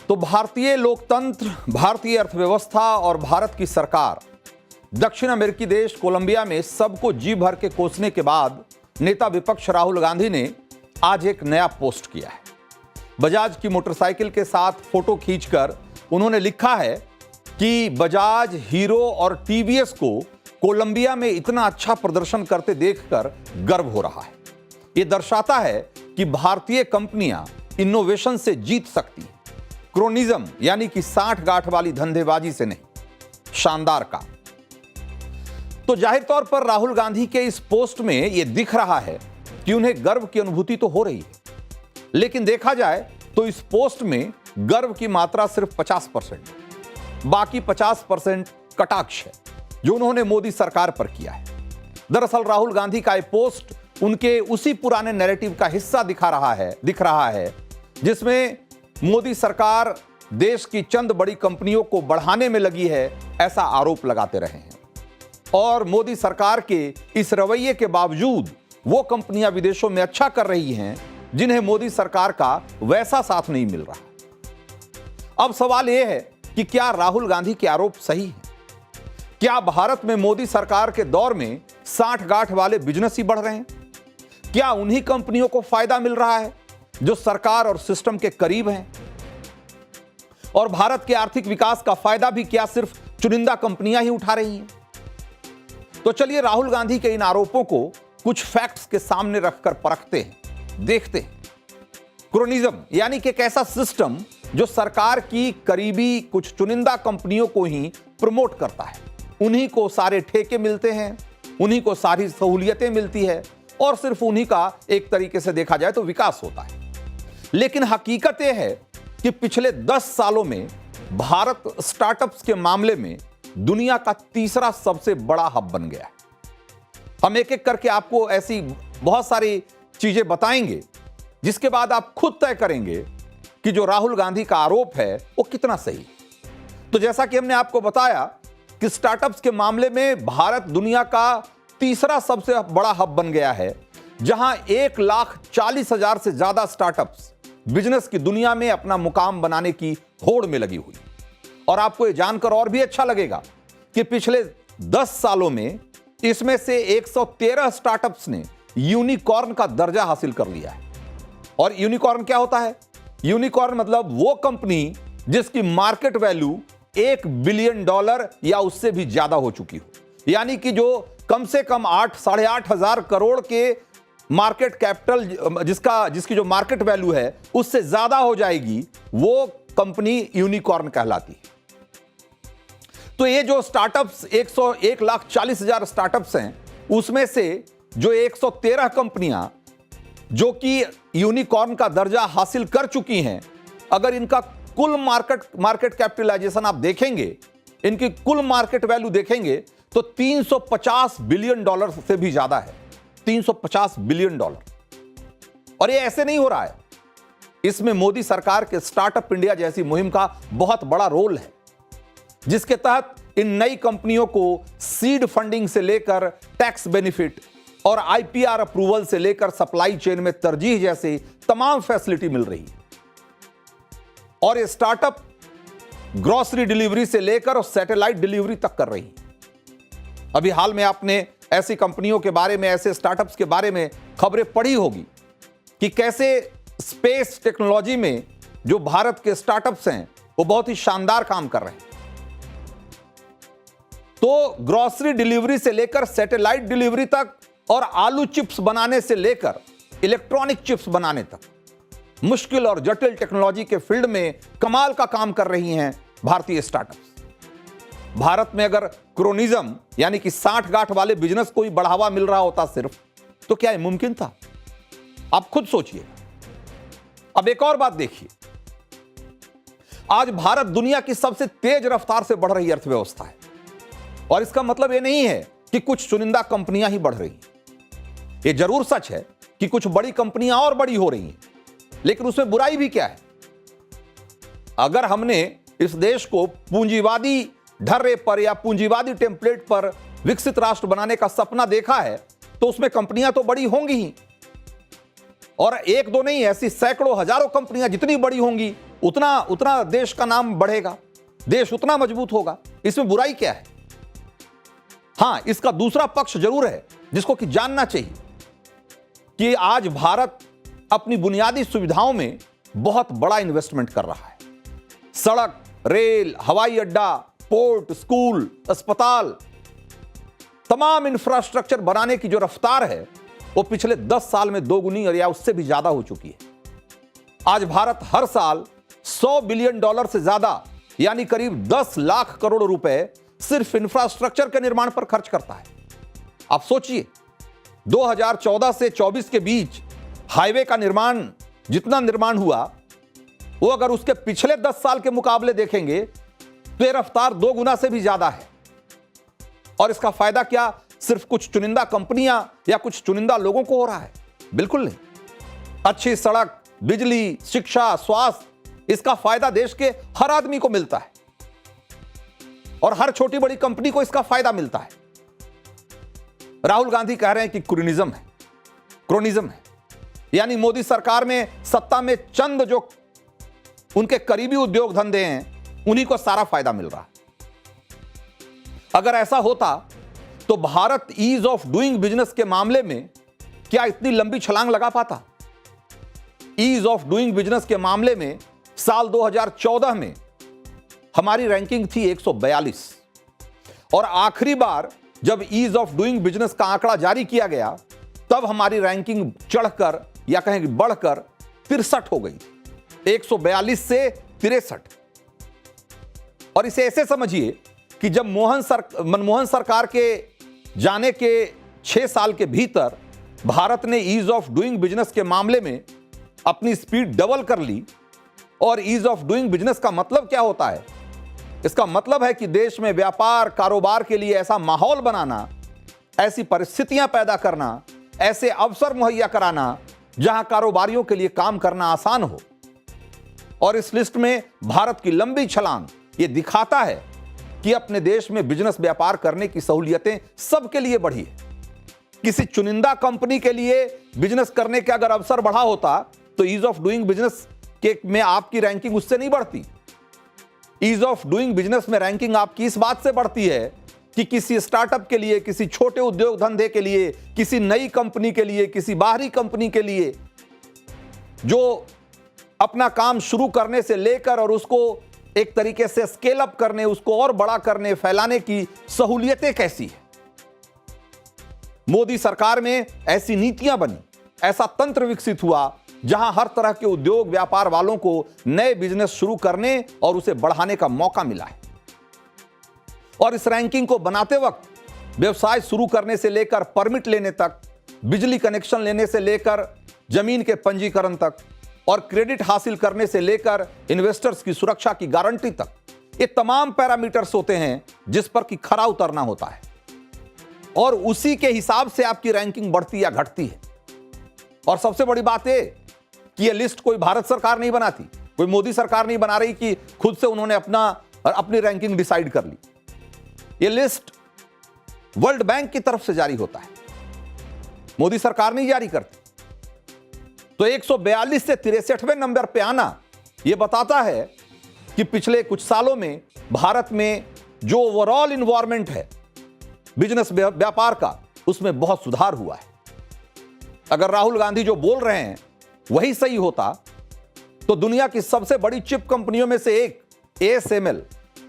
तो भारतीय लोकतंत्र, भारतीय अर्थव्यवस्था और भारत की सरकार दक्षिण अमेरिकी देश कोलंबिया में सबको जी भर के कोसने के बाद नेता विपक्ष राहुल गांधी ने आज एक नया पोस्ट किया है। बजाज की मोटरसाइकिल के साथ फोटो खींचकर उन्होंने लिखा है कि बजाज, हीरो और टीवीएस को कोलंबिया में इतना अच्छा प्रदर्शन करते देखकर गर्व हो रहा है। यह दर्शाता है कि भारतीय कंपनियां इनोवेशन से जीत सकती हैं, क्रोनिज्म यानी कि साठ गांठ वाली धंधेबाजी से नहीं। शानदार काम। तो जाहिर तौर पर राहुल गांधी के इस पोस्ट में यह दिख रहा है कि उन्हें गर्व की अनुभूति तो हो रही है, लेकिन देखा जाए तो इस पोस्ट में गर्व की मात्रा सिर्फ 50%, बाकी 50% कटाक्ष है जो उन्होंने मोदी सरकार पर किया है। दरअसल राहुल गांधी का यह पोस्ट उनके उसी पुराने नैरेटिव का हिस्सा दिख रहा है जिसमें मोदी सरकार देश की चंद बड़ी कंपनियों को बढ़ाने में लगी है, ऐसा आरोप लगाते रहे हैं। और मोदी सरकार के इस रवैये के बावजूद वो कंपनियां विदेशों में अच्छा कर रही हैं जिन्हें मोदी सरकार का वैसा साथ नहीं मिल रहा। अब सवाल यह है कि क्या राहुल गांधी के आरोप सही हैं? क्या भारत में मोदी सरकार के दौर में साठ गांठ वाले बिजनेस ही बढ़ रहे हैं? क्या उन्हीं कंपनियों को फायदा मिल रहा है जो सरकार और सिस्टम के करीब हैं? और भारत के आर्थिक विकास का फायदा भी क्या सिर्फ चुनिंदा कंपनियां ही उठा रही हैं? तो चलिए राहुल गांधी के इन आरोपों को कुछ फैक्ट्स के सामने रखकर परखते हैं, देखते हैं। क्रोनिज्म यानी कि एक ऐसा सिस्टम जो सरकार की करीबी कुछ चुनिंदा कंपनियों को ही प्रमोट करता है। उन्हीं को सारे ठेके मिलते हैं, उन्हीं को सारी सहूलियतें मिलती है और सिर्फ उन्हीं का एक तरीके से देखा जाए तो विकास होता है। लेकिन हकीकत यह है कि पिछले 10 सालों में भारत स्टार्टअप्स के मामले में दुनिया का तीसरा सबसे बड़ा हब बन गया है। हम एक एक करके आपको ऐसी बहुत सारी चीजें बताएंगे जिसके बाद आप खुद तय करेंगे कि जो राहुल गांधी का आरोप है वो कितना सही है। तो जैसा कि हमने आपको बताया कि स्टार्टअप्स के मामले में भारत दुनिया का तीसरा सबसे बड़ा हब बन गया है, जहां 1,40,000 से ज्यादा स्टार्टअप्स बिजनेस की दुनिया में अपना मुकाम बनाने की होड़ में लगी हुई। और आपको यह जानकर और भी अच्छा लगेगा कि पिछले 10 सालों में इसमें से 113 स्टार्टअप्स ने यूनिकॉर्न का दर्जा हासिल कर लिया है। और यूनिकॉर्न क्या होता है? यूनिकॉर्न मतलब वो कंपनी जिसकी मार्केट वैल्यू $1 बिलियन या उससे भी ज्यादा हो चुकी हो, यानी कि जो कम से कम 8-8.5 हजार करोड़ के मार्केट कैपिटल जिसकी जो मार्केट वैल्यू है उससे ज्यादा हो जाएगी, वो कंपनी यूनिकॉर्न कहलाती है। तो ये जो स्टार्टअप्स 1,40,000 स्टार्टअप्स हैं, उसमें से जो 113 कंपनियां जो कि यूनिकॉर्न का दर्जा हासिल कर चुकी हैं, अगर इनका कुल मार्केट कैपिटलाइजेशन आप देखेंगे, इनकी कुल मार्केट वैल्यू देखेंगे तो $350 बिलियन से भी ज्यादा है। $350 बिलियन। और ये ऐसे नहीं हो रहा है, इसमें मोदी सरकार के स्टार्टअप इंडिया जैसी मुहिम का बहुत बड़ा रोल है, जिसके तहत इन नई कंपनियों को सीड फंडिंग से लेकर टैक्स बेनिफिट और आईपीआर अप्रूवल से लेकर सप्लाई चेन में तरजीह जैसी तमाम फैसिलिटी मिल रही है। और ये स्टार्टअप ग्रोसरी डिलीवरी से लेकर सैटेलाइट डिलीवरी तक कर रही है। अभी हाल में आपने ऐसी कंपनियों के बारे में, ऐसे स्टार्टअप्स के बारे में खबरें पढ़ी होगी कि कैसे स्पेस टेक्नोलॉजी में जो भारत के स्टार्टअप्स हैं वो बहुत ही शानदार काम कर रहे हैं। तो ग्रोसरी डिलीवरी से लेकर सैटेलाइट डिलीवरी तक और आलू चिप्स बनाने से लेकर इलेक्ट्रॉनिक चिप्स बनाने तक मुश्किल और जटिल टेक्नोलॉजी के फील्ड में कमाल का काम कर रही हैं भारतीय स्टार्टअप्स। भारत में अगर क्रोनिज्म यानी कि साठ गांठ वाले बिजनेस को ही बढ़ावा मिल रहा होता सिर्फ, तो क्या यह मुमकिन था? आप खुद सोचिए। अब एक और बात देखिए, आज भारत दुनिया की सबसे तेज रफ्तार से बढ़ रही अर्थव्यवस्था है। और इसका मतलब यह नहीं है कि कुछ चुनिंदा कंपनियां ही बढ़ रही हैं। यह जरूर सच है कि कुछ बड़ी कंपनियां और बड़ी हो रही हैं, लेकिन उसमें बुराई भी क्या है? अगर हमने इस देश को पूंजीवादी ढर्रे पर या पूंजीवादी टेम्पलेट पर विकसित राष्ट्र बनाने का सपना देखा है, तो उसमें कंपनियां तो बड़ी होंगी ही। और एक दो नहीं, ऐसी सैकड़ों हजारों कंपनियां जितनी बड़ी होंगी उतना उतना देश का नाम बढ़ेगा, देश उतना मजबूत होगा। इसमें बुराई क्या है? हां, इसका दूसरा पक्ष जरूर है जिसको कि जानना चाहिए कि आज भारत अपनी बुनियादी सुविधाओं में बहुत बड़ा इन्वेस्टमेंट कर रहा है। सड़क, रेल, हवाई अड्डा, पोर्ट, स्कूल, अस्पताल, तमाम इंफ्रास्ट्रक्चर बनाने की जो रफ्तार है वो पिछले 10 साल में दोगुनी और या उससे भी ज्यादा हो चुकी है। आज भारत हर साल $100 बिलियन से ज्यादा यानी करीब 10 लाख करोड़ रुपए सिर्फ इंफ्रास्ट्रक्चर के निर्माण पर खर्च करता है। आप सोचिए, 2014 से 24 के बीच हाईवे का निर्माण जितना निर्माण हुआ वो अगर उसके पिछले 10 साल के मुकाबले देखेंगे तो यह रफ्तार 2 गुना से भी ज्यादा है। और इसका फायदा क्या सिर्फ कुछ चुनिंदा कंपनियां या कुछ चुनिंदा लोगों को हो रहा है? बिल्कुल नहीं। अच्छी सड़क, बिजली, शिक्षा, स्वास्थ्य, इसका फायदा देश के हर आदमी को मिलता है और हर छोटी बड़ी कंपनी को इसका फायदा मिलता है। राहुल गांधी कह रहे हैं कि क्रोनिज्म है, यानी मोदी सरकार में सत्ता में चंद जो उनके करीबी उद्योग धंधे हैं उन्हीं को सारा फायदा मिल रहा है। अगर ऐसा होता तो Bharat ease of doing business के मामले में क्या इतनी लंबी छलांग लगा पाता? ईज ऑफ डूइंग बिजनेस के मामले में साल 2014 में हमारी रैंकिंग थी 142 और आखिरी बार जब ईज ऑफ डूइंग बिजनेस का आंकड़ा जारी किया गया तब हमारी रैंकिंग चढ़कर या कहें बढ़कर 63 हो गई, 142 से 63। और इसे ऐसे समझिए कि जब मनमोहन सरकार के जाने के 6 साल के भीतर भारत ने ईज ऑफ डूइंग बिजनेस के मामले में अपनी स्पीड डबल कर ली। और ईज ऑफ डूइंग बिजनेस का मतलब क्या होता है? इसका मतलब है कि देश में व्यापार कारोबार के लिए ऐसा माहौल बनाना, ऐसी परिस्थितियां पैदा करना, ऐसे अवसर मुहैया कराना जहां कारोबारियों के लिए काम करना आसान हो। और इस लिस्ट में भारत की लंबी छलांग ये दिखाता है कि अपने देश में बिजनेस व्यापार करने की सहूलियतें सबके लिए बढ़ी है। किसी चुनिंदा कंपनी के लिए बिजनेस करने का अगर अवसर बढ़ा होता तो ईज ऑफ डूइंग बिजनेस में आपकी रैंकिंग उससे नहीं बढ़ती। ईज ऑफ डूइंग बिजनेस में रैंकिंग आपकी इस बात से बढ़ती है कि किसी स्टार्टअप के लिए, किसी छोटे उद्योग धंधे के लिए, किसी नई कंपनी के लिए, किसी बाहरी कंपनी के लिए जो अपना काम शुरू करने से लेकर और उसको एक तरीके से स्केल अप करने, उसको और बड़ा करने, फैलाने की सहूलियतें कैसी है। मोदी सरकार में ऐसी नीतियां बनी, ऐसा तंत्र विकसित हुआ जहां हर तरह के उद्योग व्यापार वालों को नए बिजनेस शुरू करने और उसे बढ़ाने का मौका मिला है। और इस रैंकिंग को बनाते वक्त व्यवसाय शुरू करने से लेकर परमिट लेने तक, बिजली कनेक्शन लेने से लेकर जमीन के पंजीकरण तक और क्रेडिट हासिल करने से लेकर इन्वेस्टर्स की सुरक्षा की गारंटी तक, ये तमाम पैरामीटर्स होते हैं जिस पर कि खरा उतरना होता है और उसी के हिसाब से आपकी रैंकिंग बढ़ती या घटती है। और सबसे बड़ी बात है कि यह लिस्ट कोई भारत सरकार नहीं बनाती, कोई मोदी सरकार नहीं बना रही कि खुद से उन्होंने अपनी रैंकिंग डिसाइड कर ली। यह लिस्ट वर्ल्ड बैंक की तरफ से जारी होता है, मोदी सरकार नहीं जारी करती। तो 142 से 63वें नंबर पे आना यह बताता है कि पिछले कुछ सालों में भारत में जो ओवरऑल इन्वायरमेंट है बिजनेस व्यापार का, उसमें बहुत सुधार हुआ है। अगर राहुल गांधी जो बोल रहे हैं वही सही होता तो दुनिया की सबसे बड़ी चिप कंपनियों में से एक ASML,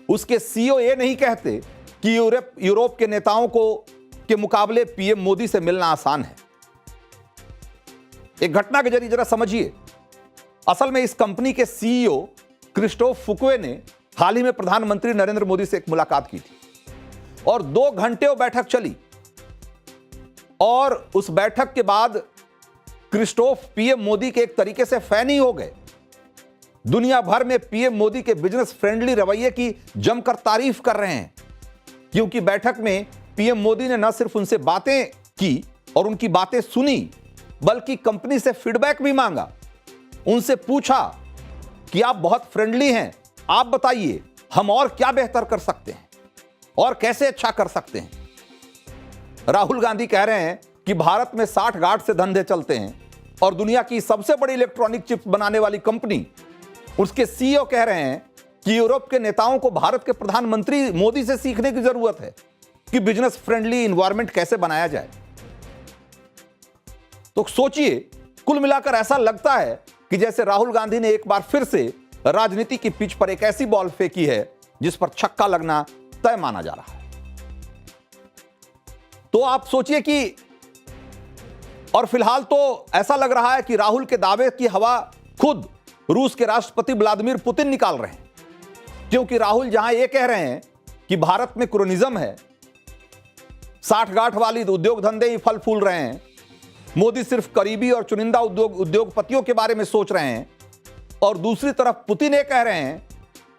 उसके CEO ये नहीं कहते कि यूरोप के नेताओं के मुकाबले PM मोदी से मिलना आसान है। एक घटना के जरिए जरा समझिए। असल में इस कंपनी के CEO क्रिस्टोफ फुकवे ने हाल ही में प्रधानमंत्री नरेंद्र मोदी से एक मुलाकात की थी और 2 घंटे वो बैठक चली। और उस बैठक के बाद क्रिस्टोफ PM मोदी के एक तरीके से फैन ही हो गए। दुनिया भर में PM मोदी के बिजनेस फ्रेंडली रवैये की जमकर तारीफ कर रहे हैं, क्योंकि बैठक में PM मोदी ने न सिर्फ उनसे बातें की और उनकी बातें सुनी, बल्कि कंपनी से फीडबैक भी मांगा। उनसे पूछा कि आप बहुत फ्रेंडली हैं, आप बताइए हम और क्या बेहतर कर सकते हैं और कैसे अच्छा कर सकते हैं। राहुल गांधी कह रहे हैं कि भारत में 60 गांठ से धंधे चलते हैं, और दुनिया की सबसे बड़ी इलेक्ट्रॉनिक चिप्स बनाने वाली कंपनी, उसके सीईओ कह रहे हैं कि यूरोप के नेताओं को भारत के प्रधानमंत्री मोदी से सीखने की जरूरत है कि बिजनेस फ्रेंडली एनवायरनमेंट कैसे बनाया जाए। तो सोचिए, कुल मिलाकर ऐसा लगता है कि जैसे राहुल गांधी ने एक बार फिर से राजनीति की पिच पर एक ऐसी बॉल फेंकी है जिस पर छक्का लगना तय माना जा रहा है। तो आप सोचिए कि, और फिलहाल तो ऐसा लग रहा है कि राहुल के दावे की हवा खुद रूस के राष्ट्रपति व्लादिमीर पुतिन निकाल रहे हैं, क्योंकि राहुल जहां यह कह रहे हैं कि भारत में क्रोनिज्म है, साठ गांठ वाली उद्योग धंधे ही फल फूल रहे हैं, मोदी सिर्फ करीबी और चुनिंदा उद्योगपतियों के बारे में सोच रहे हैं, और दूसरी तरफ पुतिन ये कह रहे हैं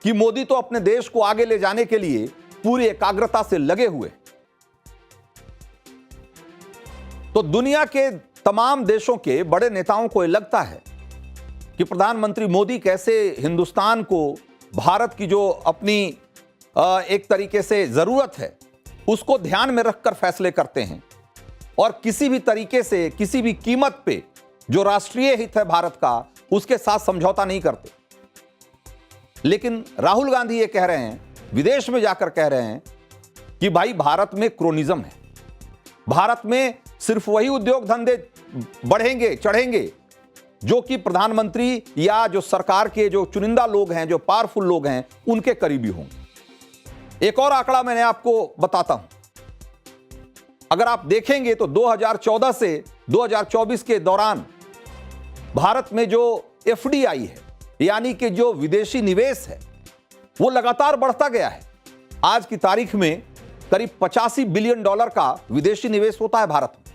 कि मोदी तो अपने देश को आगे ले जाने के लिए पूरी एकाग्रता से लगे हुए। तो दुनिया के तमाम देशों के बड़े नेताओं को यह लगता है कि प्रधानमंत्री मोदी कैसे हिंदुस्तान को भारत की जो अपनी एक तरीके से जरूरत है उसको ध्यान में रखकर फैसले करते हैं, और किसी भी तरीके से किसी भी कीमत पे जो राष्ट्रीय हित है भारत का उसके साथ समझौता नहीं करते। लेकिन राहुल गांधी ये कह रहे हैं, विदेश में जाकर कह रहे हैं कि भाई भारत में क्रोनिज्म है, भारत में सिर्फ वही उद्योग धंधे बढ़ेंगे चढ़ेंगे जो कि प्रधानमंत्री या जो सरकार के जो चुनिंदा लोग हैं, जो पावरफुल लोग हैं, उनके करीबी होंगे। एक और आंकड़ा मैंने आपको बताता हूं, अगर आप देखेंगे तो 2014 से 2024 के दौरान भारत में जो एफडीआई है, यानी कि जो विदेशी निवेश है, वो लगातार बढ़ता गया है। आज की तारीख में करीब 85 बिलियन डॉलर का विदेशी निवेश होता है भारत में।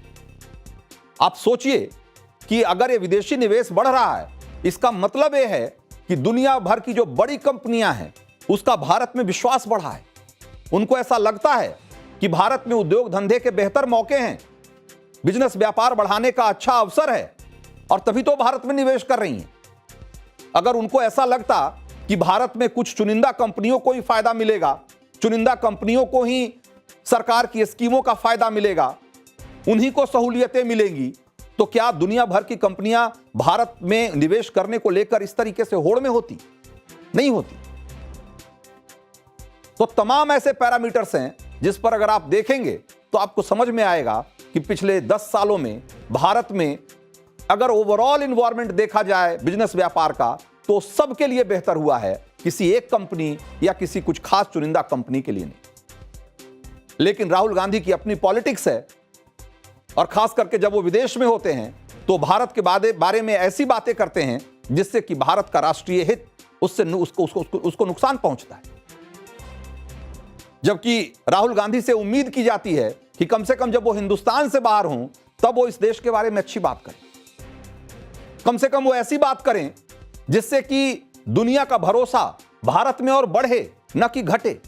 आप सोचिए कि अगर ये विदेशी निवेश बढ़ रहा है, इसका मतलब यह है कि दुनिया भर की जो बड़ी कंपनियां हैं उसका भारत में विश्वास बढ़ा है। उनको ऐसा लगता है कि भारत में उद्योग धंधे के बेहतर मौके हैं, बिजनेस व्यापार बढ़ाने का अच्छा अवसर है, और तभी तो भारत में निवेश कर रही हैं। अगर उनको ऐसा लगता कि भारत में कुछ चुनिंदा कंपनियों को ही फायदा मिलेगा, चुनिंदा कंपनियों को ही सरकार की स्कीमों का फायदा मिलेगा, उन्हीं को सहूलियतें मिलेंगी, तो क्या दुनिया भर की कंपनियां भारत में निवेश करने को लेकर इस तरीके से होड़ में होती? नहीं होती। तो तमाम ऐसे पैरामीटर्स हैं जिस पर अगर आप देखेंगे तो आपको समझ में आएगा कि पिछले 10 सालों में भारत में अगर ओवरऑल एनवायरनमेंट देखा जाए बिजनेस व्यापार का, तो सबके लिए बेहतर हुआ है, किसी एक कंपनी या किसी कुछ खास चुनिंदा कंपनी के लिए नहीं। लेकिन राहुल गांधी की अपनी पॉलिटिक्स है, और खास करके जब वो विदेश में होते हैं तो भारत के बारे में ऐसी बातें करते हैं जिससे कि भारत का राष्ट्रीय हित उसको नुकसान पहुंचता है। जबकि राहुल गांधी से उम्मीद की जाती है कि कम से कम जब वो हिंदुस्तान से बाहर हों तब वो इस देश के बारे में अच्छी बात करें, कम से कम वो ऐसी बात करें जिससे कि दुनिया का भरोसा भारत में और बढ़े, न कि घटे।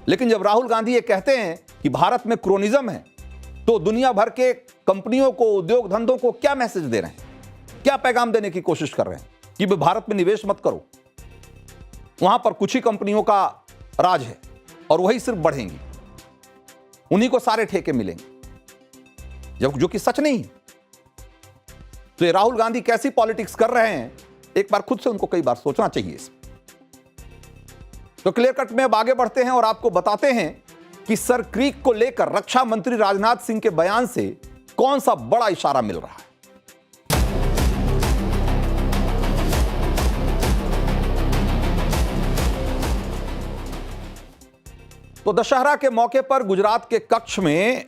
लेकिन जब राहुल गांधी ये कहते हैं कि भारत में क्रोनिज्म है, तो दुनिया भर के कंपनियों को, उद्योग धंधों को क्या मैसेज दे रहे हैं, क्या पैगाम देने की कोशिश कर रहे हैं कि भारत में निवेश मत करो, वहां पर कुछ ही कंपनियों का राज है और वही सिर्फ बढ़ेंगी, उन्हीं को सारे ठेके मिलेंगे, जो कि सच नहीं है। तो ये राहुल गांधी कैसी पॉलिटिक्स कर रहे हैं, एक बार खुद से उनको कई बार सोचना चाहिए। तो क्लियर कट में अब आगे बढ़ते हैं और आपको बताते हैं कि सर क्रीक को लेकर रक्षा मंत्री राजनाथ सिंह के बयान से कौन सा बड़ा इशारा मिल रहा है। तो दशहरा के मौके पर गुजरात के कच्छ में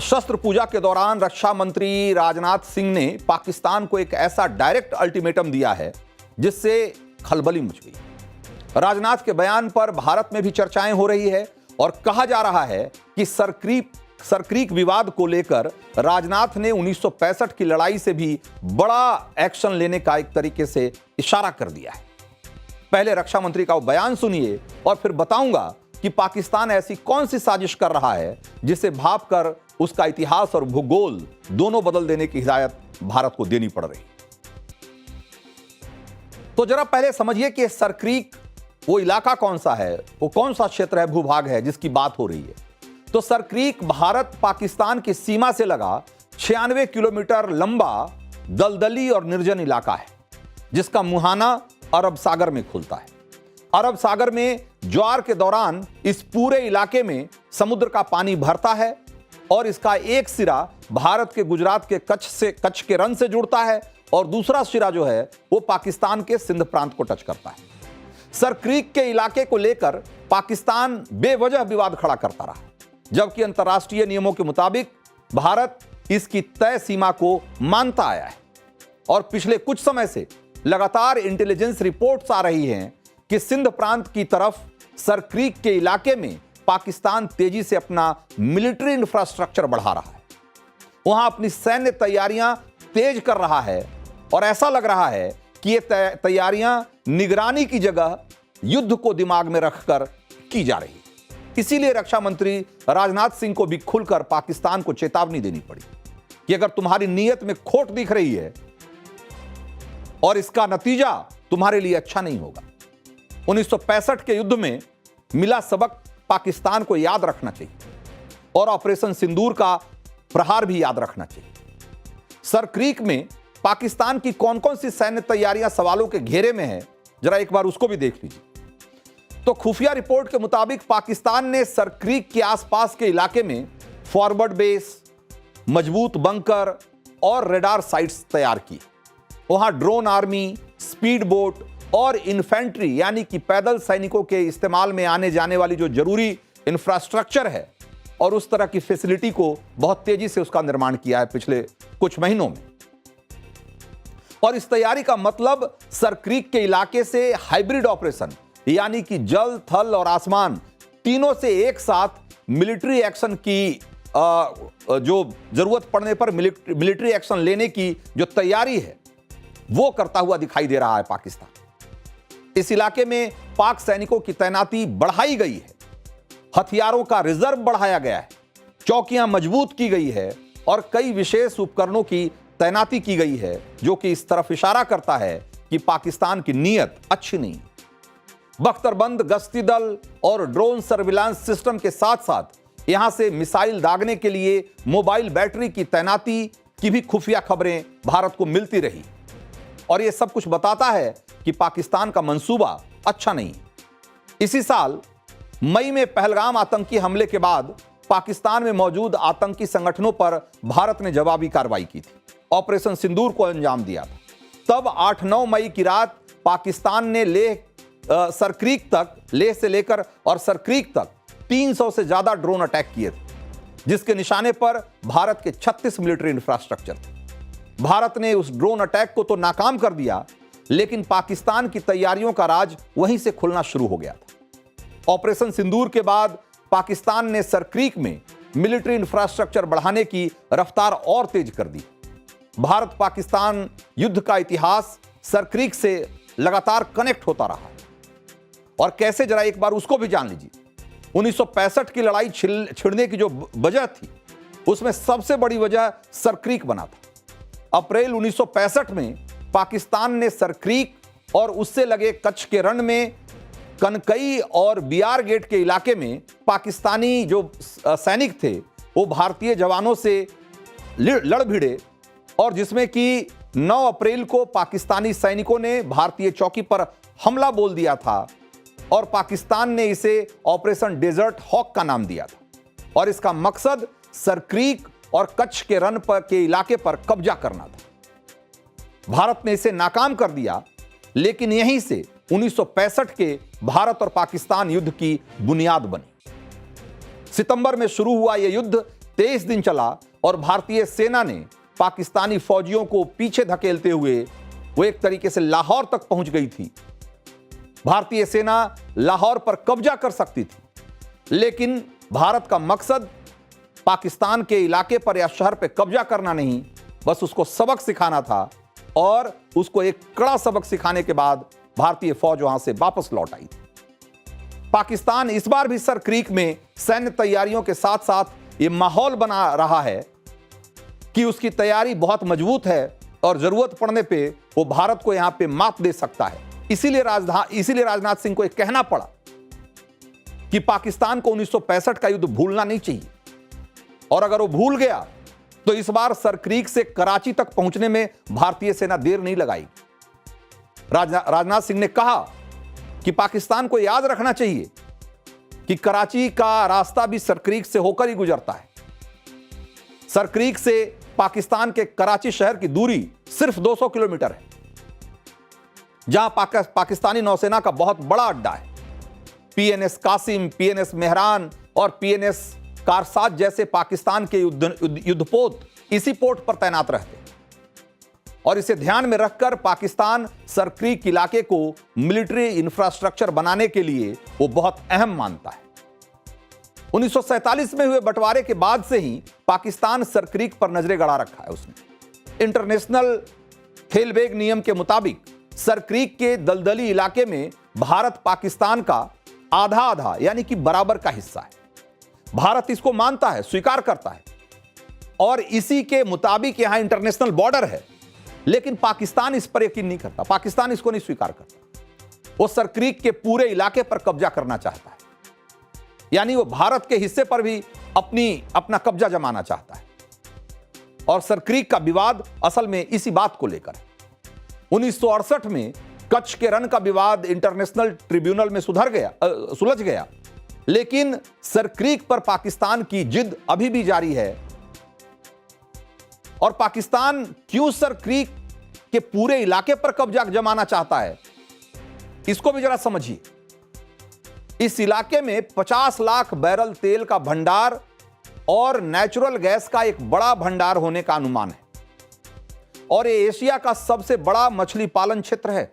शस्त्र पूजा के दौरान रक्षा मंत्री राजनाथ सिंह ने पाकिस्तान को एक ऐसा डायरेक्ट अल्टीमेटम दिया है जिससे खलबली मच गई। राजनाथ के बयान पर भारत में भी चर्चाएं हो रही है और कहा जा रहा है कि सरक्रीक विवाद को लेकर राजनाथ ने 1965 की लड़ाई से भी बड़ा एक्शन लेने का एक तरीके से इशारा कर दिया है। पहले रक्षा मंत्री का वो बयान सुनिए और फिर बताऊंगा कि पाकिस्तान ऐसी कौन सी साजिश कर रहा है जिसे भांपकर उसका इतिहास और भूगोल दोनों बदल देने की हिदायत भारत को देनी पड़ रही। तो जरा पहले समझिए कि सरक्रीक वो इलाका कौन सा है, वो कौन सा क्षेत्र है, भूभाग है जिसकी बात हो रही है। तो सरक्रीक भारत पाकिस्तान की सीमा से लगा 96 किलोमीटर लंबा दलदली और निर्जन इलाका है, जिसका मुहाना अरब सागर में खुलता है। अरब सागर में ज्वार के दौरान इस पूरे इलाके में समुद्र का पानी भरता है और इसका एक सिरा भारत के गुजरात के कच्छ के रन से जुड़ता है और दूसरा सिरा जो है वो पाकिस्तान के सिंध प्रांत को टच करता है। सर क्रीक के इलाके को लेकर पाकिस्तान बेवजह विवाद खड़ा करता रहा, जबकि अंतर्राष्ट्रीय नियमों के मुताबिक भारत इसकी तय सीमा को मानता आया है। और पिछले कुछ समय से लगातार इंटेलिजेंस रिपोर्ट्स आ रही हैं कि सिंध प्रांत की तरफ सर क्रीक के इलाके में पाकिस्तान तेजी से अपना मिलिट्री इंफ्रास्ट्रक्चर बढ़ा रहा है, वहां अपनी सैन्य तैयारियां तेज कर रहा है और ऐसा लग रहा है कि ये तैयारियां निगरानी की जगह युद्ध को दिमाग में रखकर की जा रही है। इसीलिए रक्षा मंत्री राजनाथ सिंह को भी खुलकर पाकिस्तान को चेतावनी देनी पड़ी कि अगर तुम्हारी नीयत में खोट दिख रही है और इसका नतीजा तुम्हारे लिए अच्छा नहीं होगा। 1965 के युद्ध में मिला सबक पाकिस्तान को याद रखना चाहिए और ऑपरेशन सिंदूर का प्रहार भी याद रखना चाहिए। सर क्रीक में पाकिस्तान की कौन कौन सी सैन्य तैयारियां सवालों के घेरे में है, जरा एक बार उसको भी देख लीजिए। तो खुफिया रिपोर्ट के मुताबिक पाकिस्तान ने सर क्रीक के आसपास के इलाके में फॉरवर्ड बेस, मजबूत बंकर और रेडार साइट्स तैयार की। वहां ड्रोन आर्मी, स्पीड बोट और इन्फेंट्री यानी कि पैदल सैनिकों के इस्तेमाल में आने जाने वाली जो जरूरी इंफ्रास्ट्रक्चर है और उस तरह की फैसिलिटी को बहुत तेजी से उसका निर्माण किया है पिछले कुछ महीनों में। और इस तैयारी का मतलब सर क्रीक के इलाके से हाइब्रिड ऑपरेशन यानी कि जल, थल और आसमान तीनों से एक साथ मिलिट्री एक्शन की जो जरूरत पड़ने पर मिलिट्री एक्शन लेने की जो तैयारी है वो करता हुआ दिखाई दे रहा है पाकिस्तान। इस इलाके में पाक सैनिकों की तैनाती बढ़ाई गई है, हथियारों का रिजर्व बढ़ाया गया है, चौकियां मजबूत की गई है और कई विशेष उपकरणों की तैनाती की गई है, जो कि इस तरफ इशारा करता है कि पाकिस्तान की नीयत अच्छी नहीं। बख्तरबंद गश्ती दल और ड्रोन सर्विलांस सिस्टम के साथ साथ यहां से मिसाइल दागने के लिए मोबाइल बैटरी की तैनाती की भी खुफिया खबरें भारत को मिलती रही और यह सब कुछ बताता है कि पाकिस्तान का मंसूबा अच्छा नहीं। इसी साल मई में पहलगाम आतंकी हमले के बाद पाकिस्तान में मौजूद आतंकी संगठनों पर भारत ने जवाबी कार्रवाई की थी, ऑपरेशन सिंदूर को अंजाम दिया था। तब 8-9 मई की रात पाकिस्तान ने सर क्रीक तक, लेह से लेकर और सर क्रीक तक 300 से ज्यादा ड्रोन अटैक किए थे, जिसके निशाने पर भारत के 36 मिलिट्री इंफ्रास्ट्रक्चर थे। भारत ने उस ड्रोन अटैक को तो नाकाम कर दिया, लेकिन पाकिस्तान की तैयारियों का राज वहीं से खुलना शुरू हो गया था। ऑपरेशन सिंदूर के बाद पाकिस्तान ने सर क्रीक में मिलिट्री इंफ्रास्ट्रक्चर बढ़ाने की रफ्तार और तेज कर दी। भारत पाकिस्तान युद्ध का इतिहास सर क्रीक से लगातार कनेक्ट होता रहा और कैसे, जरा एक बार उसको भी जान लीजिए। 1965 की लड़ाई छिड़ने की जो वजह थी, उसमें सबसे बड़ी वजह सर क्रीक बना था। अप्रैल 1965 में पाकिस्तान ने सर क्रीक और उससे लगे कच्छ के रण में कनकई और बियार गेट के इलाके में पाकिस्तानी जो सैनिक थे वो भारतीय जवानों से लड़ भिड़े और जिसमें कि 9 अप्रैल को पाकिस्तानी सैनिकों ने भारतीय चौकी पर हमला बोल दिया था और पाकिस्तान ने इसे ऑपरेशन डेजर्ट हॉक का नाम दिया था और इसका मकसद सर क्रीक और कच्छ के रन पर के इलाके पर कब्जा करना था। भारत ने इसे नाकाम कर दिया, लेकिन यहीं से 1965 के भारत और पाकिस्तान युद्ध की बुनियाद बनी। सितंबर में शुरू हुआ यह युद्ध 23 दिन चला और भारतीय सेना ने पाकिस्तानी फौजियों को पीछे धकेलते हुए वो एक तरीके से लाहौर तक पहुंच गई थी। भारतीय सेना लाहौर पर कब्जा कर सकती थी, लेकिन भारत का मकसद पाकिस्तान के इलाके पर या शहर पर कब्जा करना नहीं, बस उसको सबक सिखाना था और उसको एक कड़ा सबक सिखाने के बाद भारतीय फौज वहां से वापस लौट आई थी। पाकिस्तान इस बार भी सर क्रीक में सैन्य तैयारियों के साथ साथ ये माहौल बना रहा है कि उसकी तैयारी बहुत मजबूत है और जरूरत पड़ने पे वो भारत को यहां पे मात दे सकता है। इसीलिए राजनाथ सिंह को यह कहना पड़ा कि पाकिस्तान को 1965 का युद्ध भूलना नहीं चाहिए और अगर वो भूल गया तो इस बार सरक्रीक से कराची तक पहुंचने में भारतीय सेना देर नहीं लगाई। राजनाथ सिंह ने कहा कि पाकिस्तान को याद रखना चाहिए कि कराची का रास्ता भी सरक्रीक से होकर ही गुजरता है। सरक्रीक से पाकिस्तान के कराची शहर की दूरी सिर्फ 200 किलोमीटर है, जहां पाकिस्तानी नौसेना का बहुत बड़ा अड्डा है। पीएनएस कासिम, पीएनएस मेहरान और पीएनएस कारसाज जैसे पाकिस्तान के युद्धपोत इसी पोर्ट पर तैनात रहते हैं। और इसे ध्यान में रखकर पाकिस्तान सरक्रीक इलाके को मिलिट्री इंफ्रास्ट्रक्चर बनाने के लिए वो बहुत अहम मानता है। 1947 में हुए बंटवारे के बाद से ही पाकिस्तान सरक्रीक पर नजरें गड़ा रखा है उसने। इंटरनेशनल खेलबेग नियम के मुताबिक सरक्रीक के दलदली इलाके में भारत पाकिस्तान का आधा आधा यानी कि बराबर का हिस्सा है। भारत इसको मानता है, स्वीकार करता है और इसी के मुताबिक यहां इंटरनेशनल बॉर्डर है, लेकिन पाकिस्तान इस पर यकीन नहीं करता। पाकिस्तान इसको नहीं स्वीकार करता। वो सरक्रीक के पूरे इलाके पर कब्जा करना चाहता है, यानी वो भारत के हिस्से पर भी अपना कब्जा जमाना चाहता है। और सरक्रीक का विवाद असल में इसी बात को लेकर है। 1968 में कच्छ के रण का विवाद इंटरनेशनल ट्रिब्यूनल में सुलझ गया, लेकिन सरक्रीक पर पाकिस्तान की जिद अभी भी जारी है। और पाकिस्तान क्यों सरक्रीक के पूरे इलाके पर कब्जा जमाना चाहता है, इसको भी जरा समझिए। इस इलाके में 50 लाख बैरल तेल का भंडार और नेचुरल गैस का एक बड़ा भंडार होने का अनुमान है। और ये एशिया का सबसे बड़ा मछली पालन क्षेत्र है।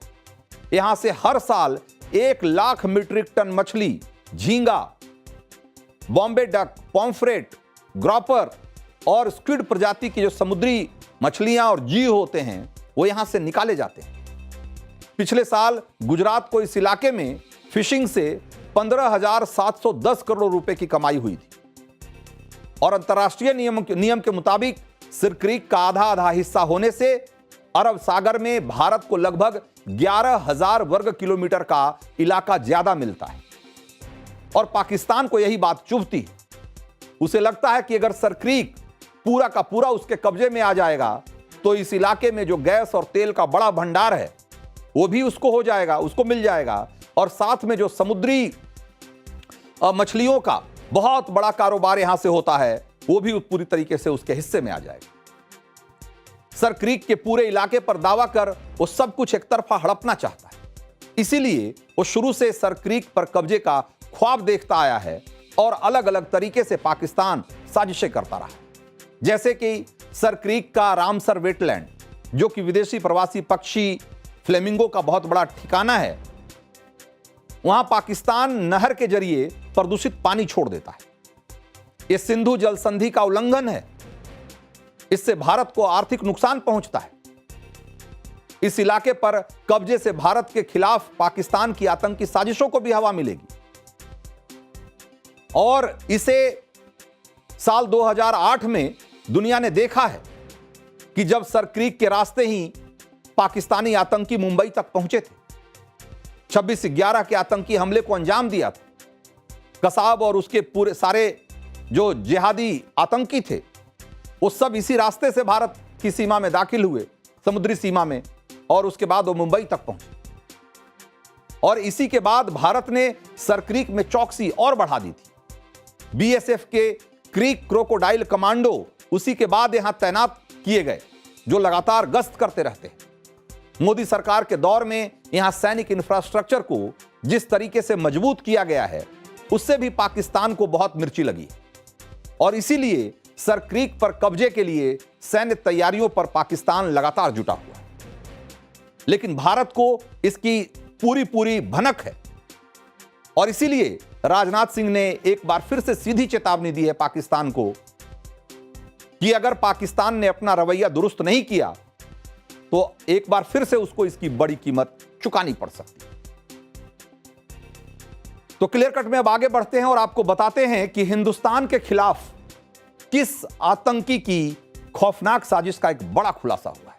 यहां से हर साल 1 लाख मीट्रिक टन मछली, झींगा, बॉम्बे डक, पॉम्फ्रेट, ग्रॉपर और स्क्विड प्रजाति की जो समुद्री मछलियां और जीव होते हैं वो यहां से निकाले जाते हैं। पिछले साल गुजरात को इस इलाके में फिशिंग से 15,710 करोड़ रुपए की कमाई हुई थी। और अंतर्राष्ट्रीय नियम के मुताबिक सरक्रीक का आधा आधा हिस्सा होने से अरब सागर में भारत को लगभग 11,000 वर्ग किलोमीटर का इलाका ज्यादा मिलता है। और पाकिस्तान को यही बात चुभती है। उसे लगता है कि अगर सरक्रीक पूरा का पूरा उसके कब्जे में आ जाएगा तो इस इलाके में जो गैस और तेल का बड़ा भंडार है वो भी उसको हो जाएगा, उसको मिल जाएगा। और साथ में जो समुद्री मछलियों का बहुत बड़ा कारोबार यहां से होता है वो भी पूरी तरीके से उसके हिस्से में आ जाएगा। सरक्रीक के पूरे इलाके पर दावा कर वो सब कुछ एक तरफा हड़पना चाहता है। इसीलिए वो शुरू से सरक्रीक पर कब्जे का ख्वाब देखता आया है और अलग अलग तरीके से पाकिस्तान साजिशें करता रहा। जैसे कि सरक्रीक का रामसर वेटलैंड, जो कि विदेशी प्रवासी पक्षी फ्लेमिंगो का बहुत बड़ा ठिकाना है, वहां पाकिस्तान नहर के जरिए प्रदूषित पानी छोड़ देता है। यह सिंधु जल संधि का उल्लंघन है। इससे भारत को आर्थिक नुकसान पहुंचता है। इस इलाके पर कब्जे से भारत के खिलाफ पाकिस्तान की आतंकी साजिशों को भी हवा मिलेगी। और इसे साल 2008 में दुनिया ने देखा है कि जब सरक्रीक के रास्ते ही पाकिस्तानी आतंकी मुंबई तक पहुंचे थे। 26/11 के आतंकी हमले को अंजाम दिया था। कसाब और उसके पूरे सारे जो जिहादी आतंकी थे वो सब इसी रास्ते से भारत की सीमा में दाखिल हुए, समुद्री सीमा में, और उसके बाद वो मुंबई तक पहुंचे। और इसी के बाद भारत ने सरक्रीक में चौकसी और बढ़ा दी थी। बीएसएफ के क्रीक क्रोकोडाइल कमांडो उसी के बाद यहां तैनात किए गए, जो लगातार गश्त करते रहते हैं। मोदी सरकार के दौर में यहां सैनिक इंफ्रास्ट्रक्चर को जिस तरीके से मजबूत किया गया है उससे भी पाकिस्तान को बहुत मिर्ची लगी और इसीलिए सरक्रीक पर कब्जे के लिए सैन्य तैयारियों पर पाकिस्तान लगातार जुटा हुआ है। लेकिन भारत को इसकी पूरी भनक है और इसीलिए राजनाथ सिंह ने एक बार फिर से सीधी चेतावनी दी है पाकिस्तान को कि अगर पाकिस्तान ने अपना रवैया दुरुस्त नहीं किया तो एक बार फिर से उसको इसकी बड़ी कीमत चुकानी पड़ सकती है। तो क्लियर कट में अब आगे बढ़ते हैं और आपको बताते हैं कि हिंदुस्तान के खिलाफ किस आतंकी की खौफनाक साजिश का एक बड़ा खुलासा हुआ है।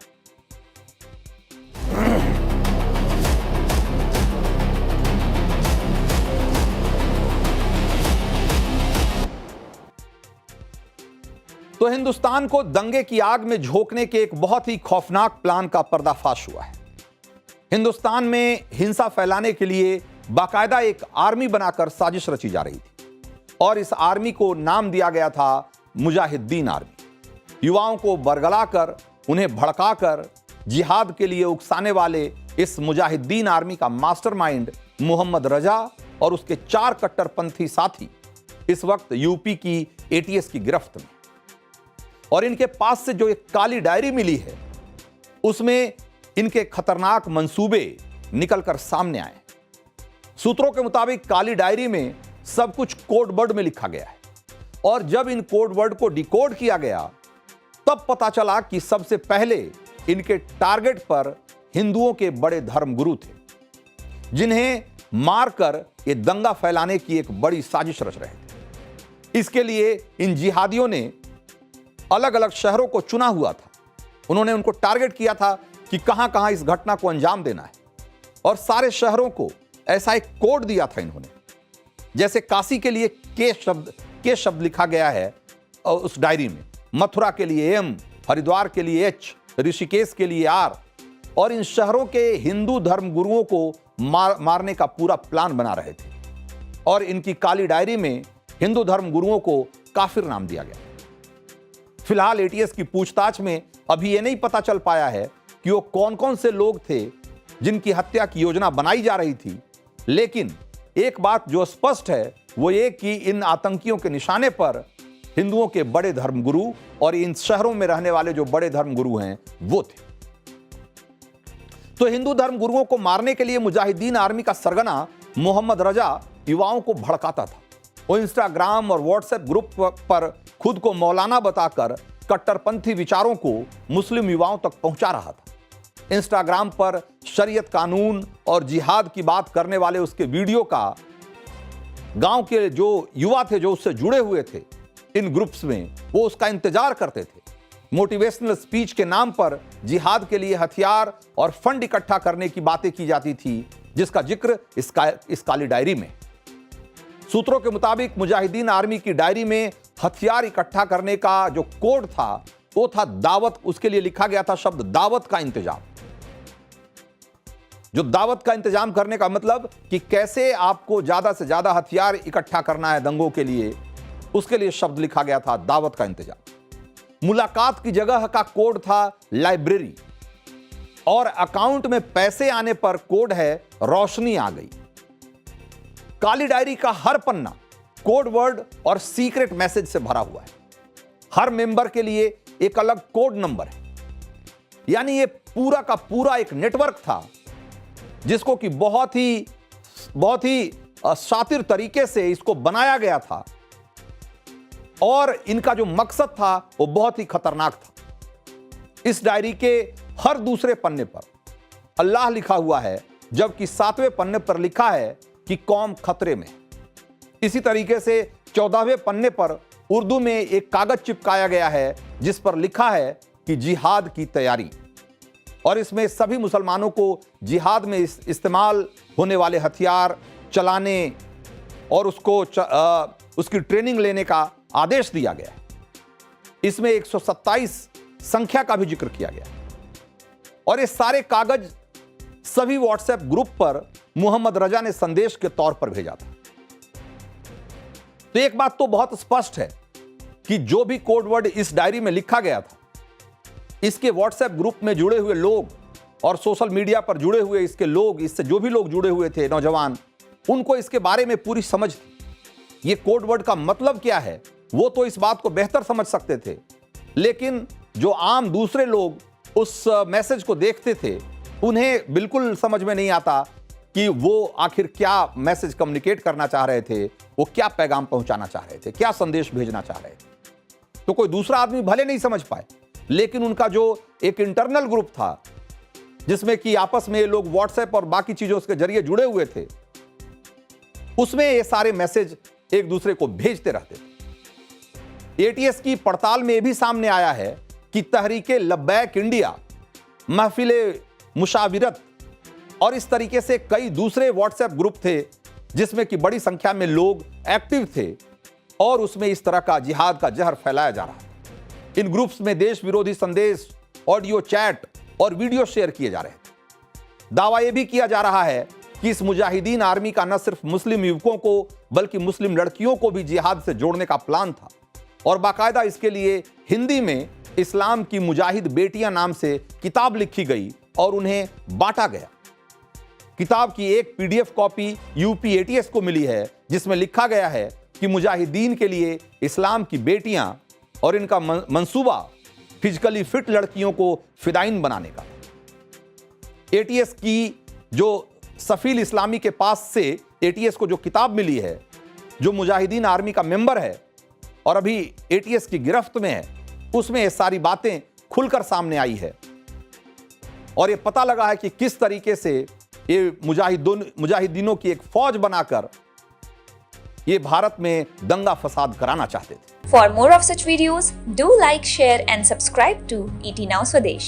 तो हिंदुस्तान को दंगे की आग में झोंकने के एक बहुत ही खौफनाक प्लान का पर्दाफाश हुआ है। हिंदुस्तान में हिंसा फैलाने के लिए बाकायदा एक आर्मी बनाकर साजिश रची जा रही थी और इस आर्मी को नाम दिया गया था मुजाहिद्दीन आर्मी। युवाओं को बरगलाकर, उन्हें भड़काकर जिहाद के लिए उकसाने वाले इस मुजाहिद्दीन आर्मी का मास्टरमाइंड मोहम्मद रजा और उसके 4 कट्टरपंथी साथी इस वक्त यूपी की एटीएस की गिरफ्त में। और इनके पास से जो एक काली डायरी मिली है उसमें इनके खतरनाक मंसूबे निकलकर सामने आए। सूत्रों के मुताबिक काली डायरी में सब कुछ कोड वर्ड में लिखा गया है और जब इन कोड वर्ड को डिकोड किया गया तब पता चला कि सबसे पहले इनके टारगेट पर हिंदुओं के बड़े धर्मगुरु थे, जिन्हें मारकर ये दंगा फैलाने की एक बड़ी साजिश रच रहे थे। इसके लिए इन जिहादियों ने अलग अलग शहरों को चुना हुआ था। उन्होंने उनको टारगेट किया था कि कहां कहां इस घटना को अंजाम देना है और सारे शहरों को ऐसा एक कोड दिया था इन्होंने। जैसे काशी के लिए के शब्द लिखा गया है उस डायरी में, मथुरा के लिए एम, हरिद्वार के लिए एच, ऋषिकेश के लिए आर। और इन शहरों के हिंदू धर्म गुरुओं को मारने का पूरा प्लान बना रहे थे और इनकी काली डायरी में हिंदू धर्म गुरुओं को काफिर नाम दिया गया। फिलहाल एटीएस की पूछताछ में अभी यह नहीं पता चल पाया है कि वो कौन कौन से लोग थे जिनकी हत्या की योजना बनाई जा रही थी, लेकिन एक बात जो स्पष्ट है वो ये कि इन आतंकियों के निशाने पर हिंदुओं के बड़े धर्मगुरु और इन शहरों में रहने वाले जो बड़े धर्मगुरु हैं वो थे। तो हिंदू धर्मगुरुओं को मारने के लिए मुजाहिदीन आर्मी का सरगना मोहम्मद रजा युवाओं को भड़काता था। वो इंस्टाग्राम और व्हाट्सएप ग्रुप पर खुद को मौलाना बताकर कट्टरपंथी विचारों को मुस्लिम युवाओं तक पहुंचा रहा था। इंस्टाग्राम पर शरीयत कानून और जिहाद की बात करने वाले उसके वीडियो का गांव के जो युवा थे जो उससे जुड़े हुए थे इन ग्रुप्स में, वो उसका इंतजार करते थे। मोटिवेशनल स्पीच के नाम पर जिहाद के लिए हथियार और फंड इकट्ठा करने की बातें की जाती थी, जिसका जिक्र इस काली डायरी में। सूत्रों के मुताबिक मुजाहिदीन आर्मी की डायरी में हथियार इकट्ठा करने का जो कोड था वो था दावत। उसके लिए लिखा गया था शब्द दावत का इंतजाम। जो दावत का इंतजाम करने का मतलब कि कैसे आपको ज्यादा से ज्यादा हथियार इकट्ठा करना है दंगों के लिए, उसके लिए शब्द लिखा गया था दावत का इंतजाम। मुलाकात की जगह का कोड था लाइब्रेरी और अकाउंट में पैसे आने पर कोड है रोशनी आ गई। काली डायरी का हर पन्ना कोड वर्ड और सीक्रेट मैसेज से भरा हुआ है। हर मेंबर के लिए एक अलग कोड नंबर है। यानी ये पूरा का पूरा एक नेटवर्क था जिसको कि बहुत ही शातिर तरीके से इसको बनाया गया था और इनका जो मकसद था वो बहुत ही खतरनाक था। इस डायरी के हर दूसरे पन्ने पर अल्लाह लिखा हुआ है, जबकि 7वें पन्ने पर लिखा है कि कौम खतरे में। इसी तरीके से 14वें पन्ने पर उर्दू में एक कागज चिपकाया गया है जिस पर लिखा है कि जिहाद की तैयारी, और इसमें सभी मुसलमानों को जिहाद में इस्तेमाल होने वाले हथियार चलाने और उसकी ट्रेनिंग लेने का आदेश दिया गया है। इसमें 127 संख्या का भी जिक्र किया गया और ये सारे कागज सभी व्हाट्सएप ग्रुप पर मोहम्मद रजा ने संदेश के तौर पर भेजा था। तो एक बात तो बहुत स्पष्ट है कि जो भी कोड वर्ड इस डायरी में लिखा गया था, इसके व्हाट्सएप ग्रुप में जुड़े हुए लोग और सोशल मीडिया पर जुड़े हुए इसके लोग, इससे जो भी लोग जुड़े हुए थे नौजवान, उनको इसके बारे में पूरी समझ थी। ये कोड वर्ड का मतलब क्या है वो तो इस बात को बेहतर समझ सकते थे, लेकिन जो आम दूसरे लोग उस मैसेज को देखते थे उन्हें बिल्कुल समझ में नहीं आता कि वो आखिर क्या मैसेज कम्युनिकेट करना चाह रहे थे, वो क्या पैगाम पहुंचाना चाह रहे थे, क्या संदेश भेजना चाह रहे थे। तो कोई दूसरा आदमी भले नहीं समझ पाए, लेकिन उनका जो एक इंटरनल ग्रुप था जिसमें कि आपस में लोग व्हाट्सएप और बाकी चीजों के जरिए जुड़े हुए थे, उसमें ये सारे मैसेज एक दूसरे को भेजते रहते थे। एटीएस की पड़ताल में भी सामने आया है कि तहरीके लब्बैक इंडिया, महफिले मुशाविरत और इस तरीके से कई दूसरे व्हाट्सएप ग्रुप थे जिसमें कि बड़ी संख्या में लोग एक्टिव थे और उसमें इस तरह का जिहाद का जहर फैलाया जा रहा है। इन ग्रुप्स में देश विरोधी संदेश, ऑडियो चैट और वीडियो शेयर किए जा रहे थे। दावा यह भी किया जा रहा है कि इस मुजाहिदीन आर्मी का न सिर्फ मुस्लिम युवकों को बल्कि मुस्लिम लड़कियों को भी जिहाद से जोड़ने का प्लान था और बाकायदा इसके लिए हिंदी में इस्लाम की मुजाहिद बेटियां नाम से किताब लिखी गई और उन्हें बांटा गया। किताब की एक पीडीएफ कॉपी यूपी एटीएस को मिली है जिसमें लिखा गया है कि मुजाहिदीन के लिए इस्लाम की बेटियां और इनका मंसूबा फिजिकली फिट लड़कियों को फिदाइन बनाने का। एटीएस की जो सफील इस्लामी के पास से एटीएस को जो किताब मिली है, जो मुजाहिदीन आर्मी का मेंबर है और अभी एटीएस की गिरफ्त में है, उसमें ये सारी बातें खुलकर सामने आई है और ये पता लगा है कि किस तरीके से ये मुजाहिदीनों की एक फौज बनाकर ये भारत में दंगा फसाद कराना चाहते थे। For more of such videos, do like, share and subscribe to ET Now Swadesh.